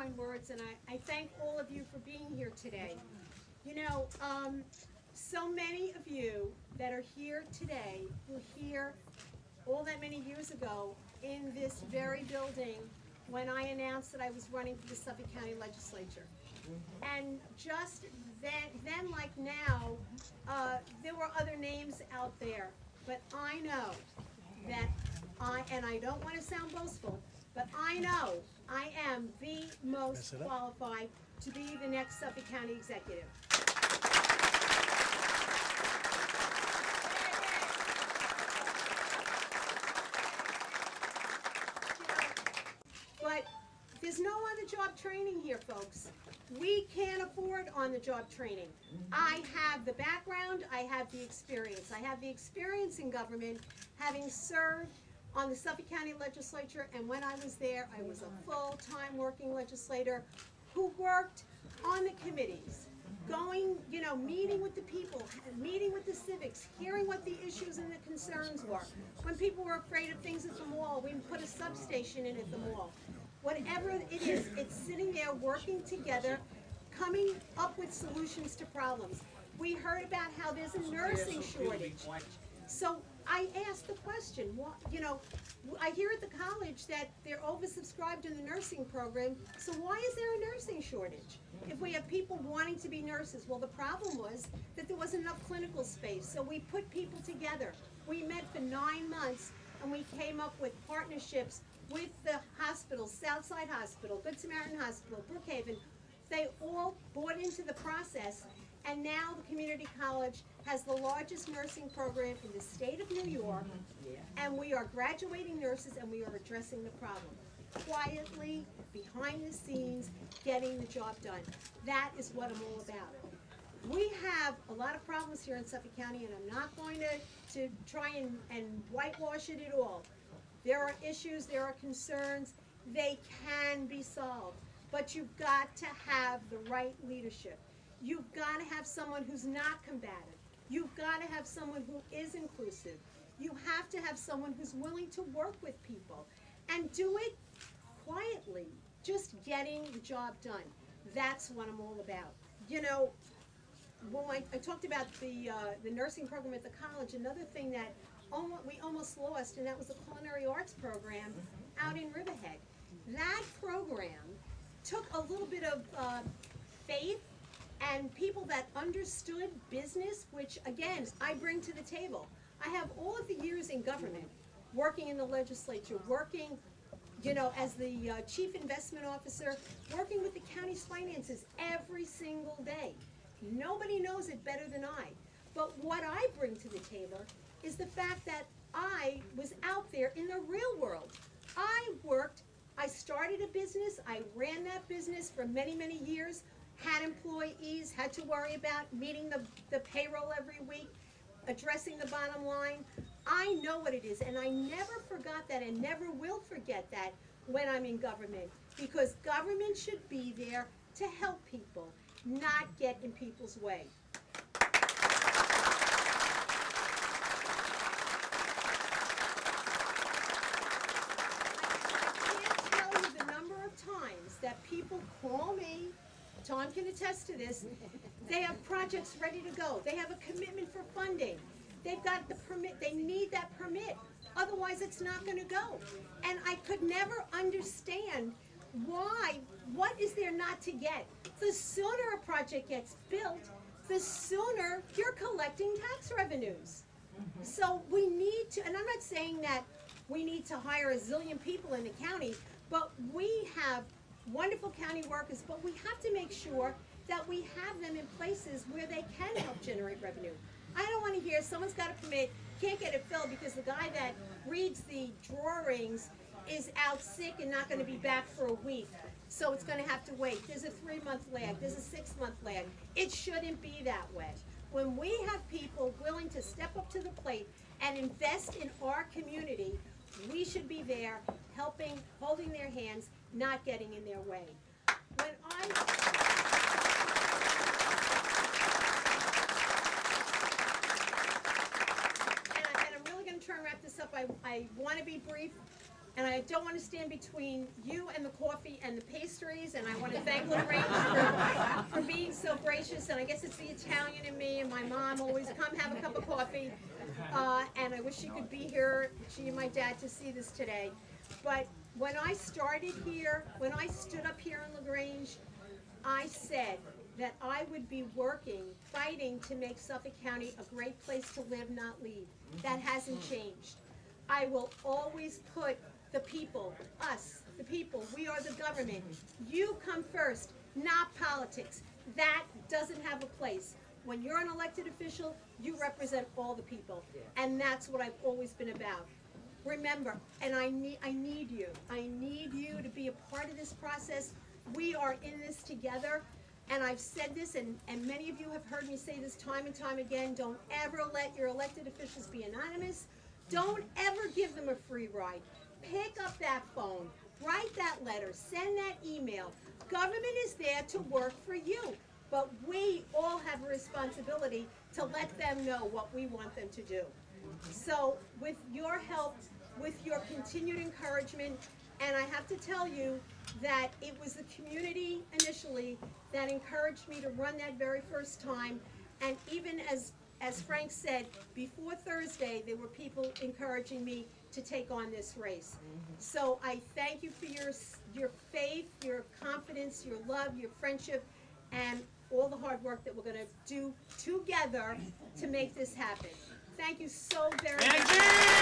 kind words, and I thank all of you for being here today. You know, so many of you that are here today were here all that many years ago in this very building when I announced that I was running for the Suffolk County Legislature. And just then like now, there were other names out there, but I know that and I don't want to sound boastful, but I know I am the most qualified to be the next Suffolk County Executive. But there's no on-the-job training here, folks. We can't afford on-the-job training. I have the background, I have the experience. I have the experience in government, having served on the Suffolk County Legislature, and when I was there, I was a full-time working legislator who worked on the committees, going, you know, meeting with the people, meeting with the civics, hearing what the issues and the concerns were. When people were afraid of things at the mall, we put a substation in at the mall. Whatever it is, it's sitting there working together, coming up with solutions to problems. We heard about how there's a nursing shortage. So I asked the question, you know, I hear at the college that they're oversubscribed in the nursing program, so why is there a nursing shortage if we have people wanting to be nurses? Well, the problem was that there wasn't enough clinical space, so we put people together. We met for 9 months, and we came up with partnerships with the hospitals, Southside Hospital, Good Samaritan Hospital, Brookhaven. They all bought into the process, and now the community college has the largest nursing program in the state of New York, and we are graduating nurses and we are addressing the problem. Quietly, behind the scenes, getting the job done. That is what I'm all about. We have a lot of problems here in Suffolk County, and I'm not going to try and whitewash it at all. There are issues, there are concerns, they can be solved, but you've got to have the right leadership. You've got to have someone who's not combative. You've got to have someone who is inclusive. You have to have someone who's willing to work with people and do it quietly, just getting the job done. That's what I'm all about. You know, when I talked about the nursing program at the college, another thing that we almost lost, and that was the culinary arts program out in Riverhead. That program took a little bit of faith and people that understood business, which again, I bring to the table. I have all of the years in government, working in the legislature, working, you know, as the chief investment officer, working with the county's finances every single day. Nobody knows it better than I. But what I bring to the table is the fact that I was out there in the real world. I started a business, I ran that business for many, many years, had employees, had to worry about meeting the payroll every week, addressing the bottom line. I know what it is, and I never forgot that and never will forget that when I'm in government, because government should be there to help people, not get in people's way. Times that people call me, Tom can attest to this, they have projects ready to go, they have a commitment for funding, they've got the permit, they need that permit, otherwise it's not going to go. And I could never understand why, what is there not to get? The sooner a project gets built, the sooner you're collecting tax revenues. So we need to, and I'm not saying that we need to hire a zillion people in the county, but we have wonderful county workers, but we have to make sure that we have them in places where they can help generate revenue. I don't want to hear someone's got a permit, can't get it filled because the guy that reads the drawings is out sick and not going to be back for a week. So it's going to have to wait. There's a 3-month lag, there's a 6-month lag. It shouldn't be that way. When we have people willing to step up to the plate and invest in our community, we should be there helping, holding their hands, not getting in their way. When and I'm really going to try and wrap this up. I want to be brief. And I don't want to stand between you and the coffee and the pastries, and I want to thank Lorraine for being so gracious, and I guess it's the Italian in me, and my mom always come have a cup of coffee, and I wish she could be here, she and my dad, to see this today. But when I started here, when I stood up here in LaGrange, I said that I would be working, fighting to make Suffolk County a great place to live, not leave. That hasn't changed. I will always put the people, us, the people, we are the government. You come first, not politics. That doesn't have a place. When you're an elected official, you represent all the people. And that's what I've always been about. Remember, and I need you. I need you to be a part of this process. We are in this together. And I've said this, and many of you have heard me say this time and time again, don't ever let your elected officials be anonymous. Don't ever give them a free ride. Pick up that phone, write that letter, send that email. Government is there to work for you, but we all have a responsibility to let them know what we want them to do. So with your help, with your continued encouragement, and I have to tell you that it was the community initially that encouraged me to run that very first time, and even as Frank said, before Thursday, there were people encouraging me to take on this race. So I thank you for your faith, your confidence, your love, your friendship, and all the hard work that we're going to do together to make this happen. Thank you so very much.